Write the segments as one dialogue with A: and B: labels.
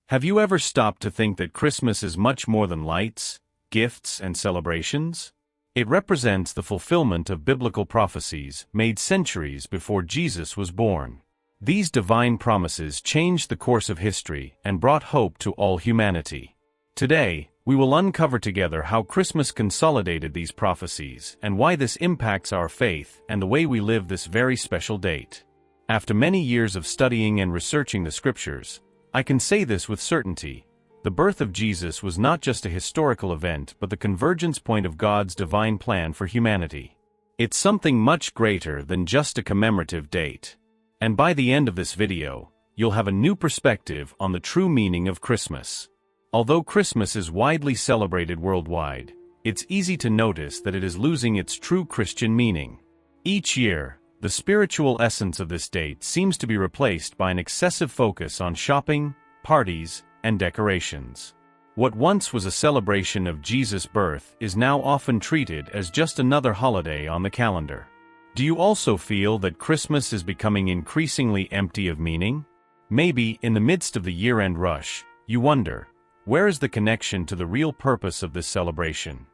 A: Have you ever stopped to think that Christmas is much more than lights, gifts, and celebrations? It represents the fulfillment of biblical prophecies made centuries before Jesus was born. These divine promises changed the course of history and brought hope to all humanity. Today, we will uncover together how Christmas consolidated these prophecies and why this impacts our faith and the way we live this very special date. After many years of studying and researching the scriptures, I can say this with certainty: the birth of Jesus was not just a historical event but the convergence point of God's divine plan for humanity. It's something much greater than just a commemorative date. And by the end of this video, you'll have a new perspective on the true meaning of Christmas. Although Christmas is widely celebrated worldwide, it's easy to notice that it is losing its true Christian meaning. Each year, the spiritual essence of this date seems to be replaced by an excessive focus on shopping, parties, and decorations. What once was a celebration of Jesus' birth is now often treated as just another holiday on the calendar. Do you also feel that Christmas is becoming increasingly empty of meaning? Maybe, in the midst of the year-end rush, you wonder, where is the connection to the real purpose of this celebration?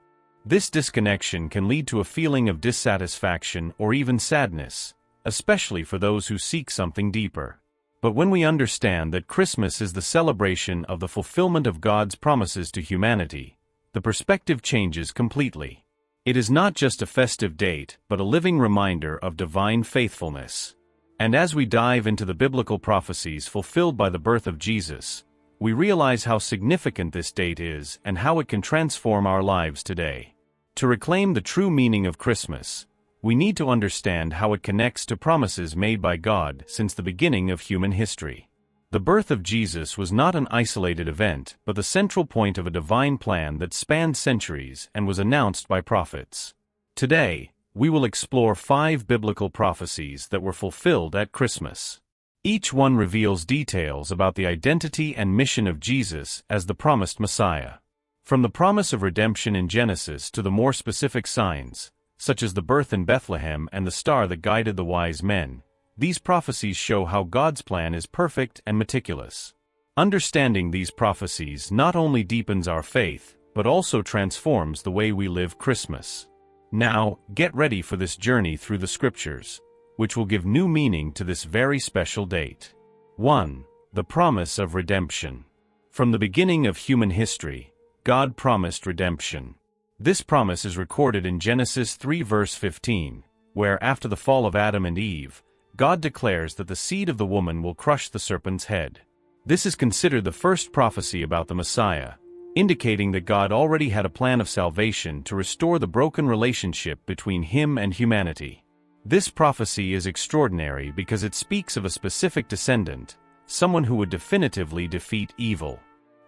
A: This disconnection can lead to a feeling of dissatisfaction or even sadness, especially for those who seek something deeper. But when we understand that Christmas is the celebration of the fulfillment of God's promises to humanity, the perspective changes completely. It is not just a festive date, but a living reminder of divine faithfulness. And as we dive into the biblical prophecies fulfilled by the birth of Jesus, we realize how significant this date is and how it can transform our lives today. To reclaim the true meaning of Christmas, we need to understand how it connects to promises made by God since the beginning of human history. The birth of Jesus was not an isolated event, but the central point of a divine plan that spanned centuries and was announced by prophets. Today, we will explore 5 biblical prophecies that were fulfilled at Christmas. Each one reveals details about the identity and mission of Jesus as the promised Messiah. From the promise of redemption in Genesis to the more specific signs, such as the birth in Bethlehem and the star that guided the wise men, these prophecies show how God's plan is perfect and meticulous. Understanding these prophecies not only deepens our faith, but also transforms the way we live Christmas. Now, get ready for this journey through the scriptures, which will give new meaning to this very special date. 1. The promise of redemption. From the beginning of human history, God promised redemption. This promise is recorded in Genesis 3 verse 15, where after the fall of Adam and Eve, God declares that the seed of the woman will crush the serpent's head. This is considered the first prophecy about the Messiah, indicating that God already had a plan of salvation to restore the broken relationship between Him and humanity. This prophecy is extraordinary because it speaks of a specific descendant, someone who would definitively defeat evil.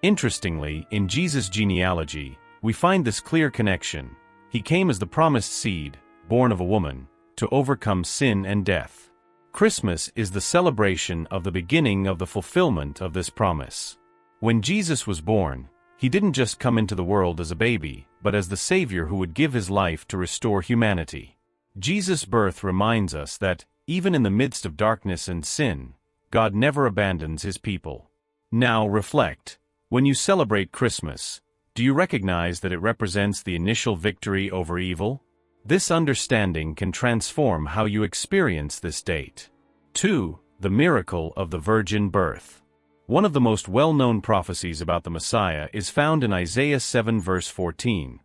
A: Interestingly, in Jesus' genealogy, we find this clear connection. He came as the promised seed, born of a woman, to overcome sin and death. Christmas is the celebration of the beginning of the fulfillment of this promise. When Jesus was born, He didn't just come into the world as a baby, but as the Savior who would give His life to restore humanity. Jesus' birth reminds us that, even in the midst of darkness and sin, God never abandons His people. Now reflect. When you celebrate Christmas, do you recognize that it represents the initial victory over evil? This understanding can transform how you experience this date. 2. The miracle of the virgin birth. One of the most well-known prophecies about the Messiah is found in Isaiah 7 verse 14.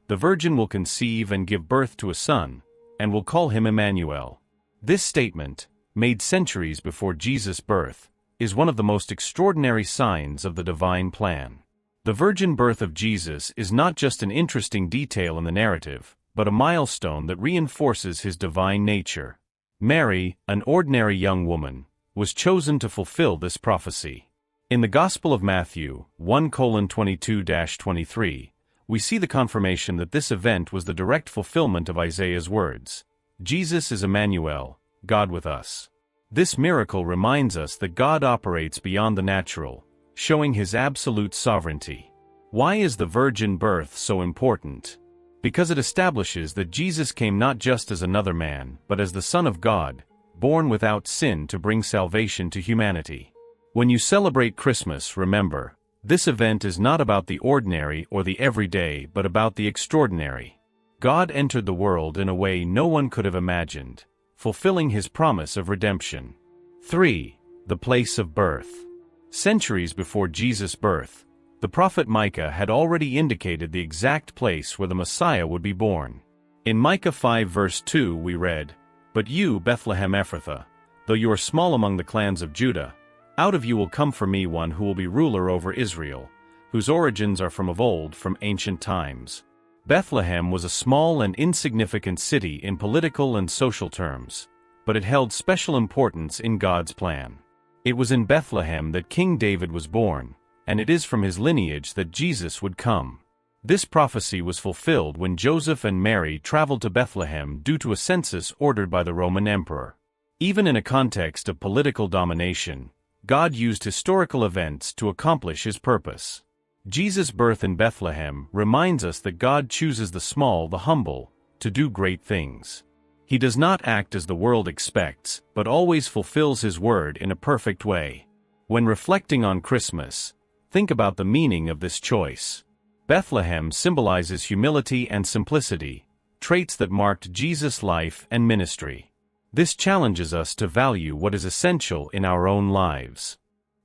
A: The virgin will conceive and give birth to a son, and will call him Emmanuel. This statement, made centuries before Jesus' birth, is one of the most extraordinary signs of the divine plan. The virgin birth of Jesus is not just an interesting detail in the narrative, but a milestone that reinforces His divine nature. Mary, an ordinary young woman, was chosen to fulfill this prophecy. In the Gospel of Matthew 1:22-23, we see the confirmation that this event was the direct fulfillment of Isaiah's words. Jesus is Emmanuel, God with us. This miracle reminds us that God operates beyond the natural, showing His absolute sovereignty. Why is the virgin birth so important? Because it establishes that Jesus came not just as another man, but as the Son of God, born without sin to bring salvation to humanity. When you celebrate Christmas, remember, this event is not about the ordinary or the everyday but about the extraordinary. God entered the world in a way no one could have imagined, fulfilling his promise of redemption. 3. The place of birth. Centuries before Jesus' birth, the prophet Micah had already indicated the exact place where the Messiah would be born. In Micah 5 verse 2 we read, "But you, Bethlehem Ephrathah, though you are small among the clans of Judah, out of you will come for me one who will be ruler over Israel, whose origins are from of old, from ancient times." Bethlehem was a small and insignificant city in political and social terms, but it held special importance in God's plan. It was in Bethlehem that King David was born, and it is from his lineage that Jesus would come. This prophecy was fulfilled when Joseph and Mary traveled to Bethlehem due to a census ordered by the Roman emperor. Even in a context of political domination, God used historical events to accomplish his purpose. Jesus' birth in Bethlehem reminds us that God chooses the small, the humble, to do great things. He does not act as the world expects, but always fulfills his word in a perfect way. When reflecting on Christmas, think about the meaning of this choice. Bethlehem symbolizes humility and simplicity, traits that marked Jesus' life and ministry. This challenges us to value what is essential in our own lives.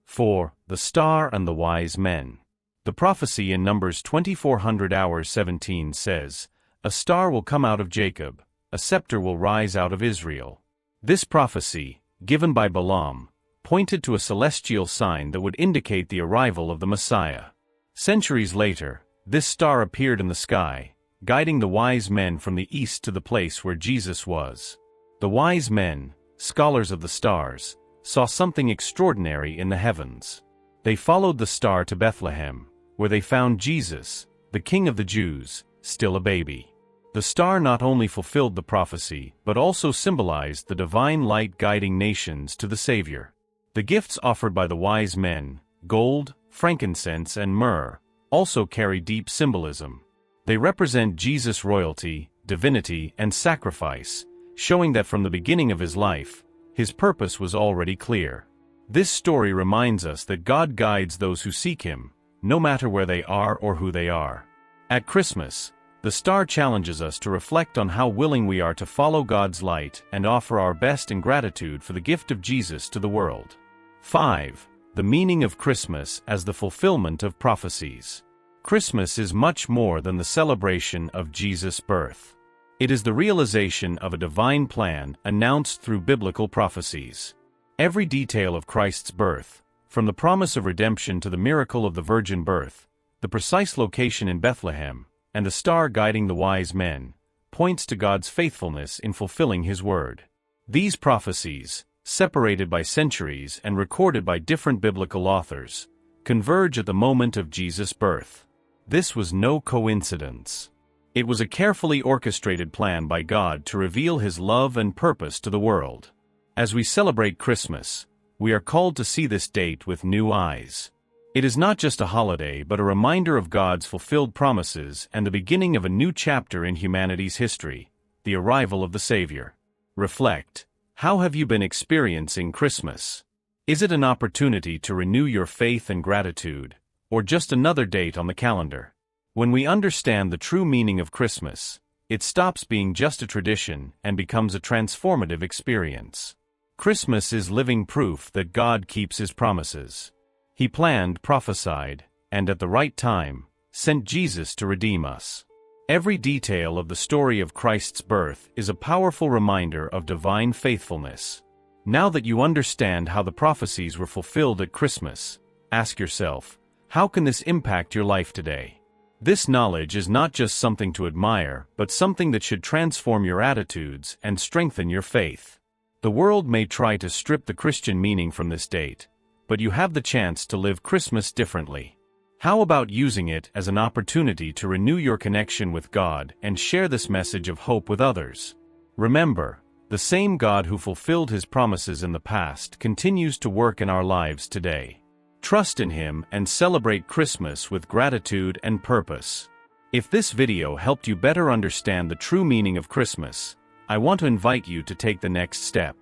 A: 4. The star and the wise men. The prophecy in Numbers 24:17 says, "A star will come out of Jacob, a scepter will rise out of Israel." This prophecy, given by Balaam, pointed to a celestial sign that would indicate the arrival of the Messiah. Centuries later, this star appeared in the sky, guiding the wise men from the east to the place where Jesus was. The wise men, scholars of the stars, saw something extraordinary in the heavens. They followed the star to Bethlehem, where they found Jesus, the King of the Jews, still a baby. The star not only fulfilled the prophecy, but also symbolized the divine light guiding nations to the Savior. The gifts offered by the wise men, gold, frankincense, and myrrh, also carry deep symbolism. They represent Jesus' royalty, divinity, and sacrifice, showing that from the beginning of his life, his purpose was already clear. This story reminds us that God guides those who seek him, no matter where they are or who they are. At Christmas, the star challenges us to reflect on how willing we are to follow God's light and offer our best in gratitude for the gift of Jesus to the world. 5. The meaning of Christmas as the fulfillment of prophecies. Christmas is much more than the celebration of Jesus' birth. It is the realization of a divine plan announced through biblical prophecies. Every detail of Christ's birth, from the promise of redemption to the miracle of the virgin birth, the precise location in Bethlehem, and the star guiding the wise men, points to God's faithfulness in fulfilling his word. These prophecies, separated by centuries and recorded by different biblical authors, converge at the moment of Jesus' birth. This was no coincidence. It was a carefully orchestrated plan by God to reveal his love and purpose to the world. As we celebrate Christmas, we are called to see this date with new eyes. It is not just a holiday but a reminder of God's fulfilled promises and the beginning of a new chapter in humanity's history, the arrival of the Savior. Reflect. How have you been experiencing Christmas? Is it an opportunity to renew your faith and gratitude, or just another date on the calendar? When we understand the true meaning of Christmas, it stops being just a tradition and becomes a transformative experience. Christmas is living proof that God keeps his promises. He planned, prophesied, and at the right time, sent Jesus to redeem us. Every detail of the story of Christ's birth is a powerful reminder of divine faithfulness. Now that you understand how the prophecies were fulfilled at Christmas, ask yourself, how can this impact your life today? This knowledge is not just something to admire, but something that should transform your attitudes and strengthen your faith. The world may try to strip the Christian meaning from this date, but you have the chance to live Christmas differently. How about using it as an opportunity to renew your connection with God and share this message of hope with others? Remember, the same God who fulfilled his promises in the past continues to work in our lives today. Trust in him and celebrate Christmas with gratitude and purpose. If this video helped you better understand the true meaning of Christmas, I want to invite you to take the next step.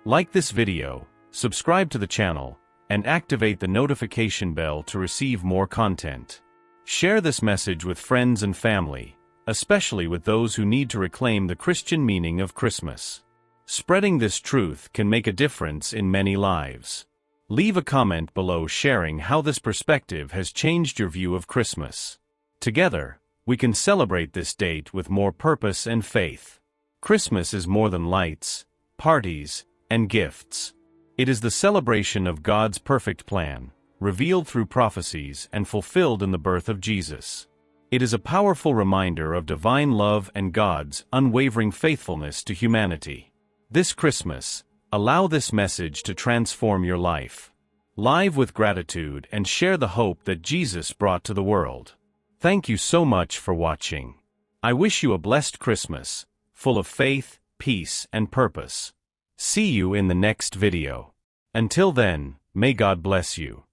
A: Like this video, subscribe to the channel, and activate the notification bell to receive more content. Share this message with friends and family, especially with those who need to reclaim the Christian meaning of Christmas. Spreading this truth can make a difference in many lives. Leave a comment below sharing how this perspective has changed your view of Christmas. Together, we can celebrate this date with more purpose and faith. Christmas is more than lights, parties, and gifts. It is the celebration of God's perfect plan, revealed through prophecies and fulfilled in the birth of Jesus. It is a powerful reminder of divine love and God's unwavering faithfulness to humanity. This Christmas, allow this message to transform your life. Live with gratitude and share the hope that Jesus brought to the world. Thank you so much for watching. I wish you a blessed Christmas, full of faith, peace, and purpose. See you in the next video. Until then, may God bless you.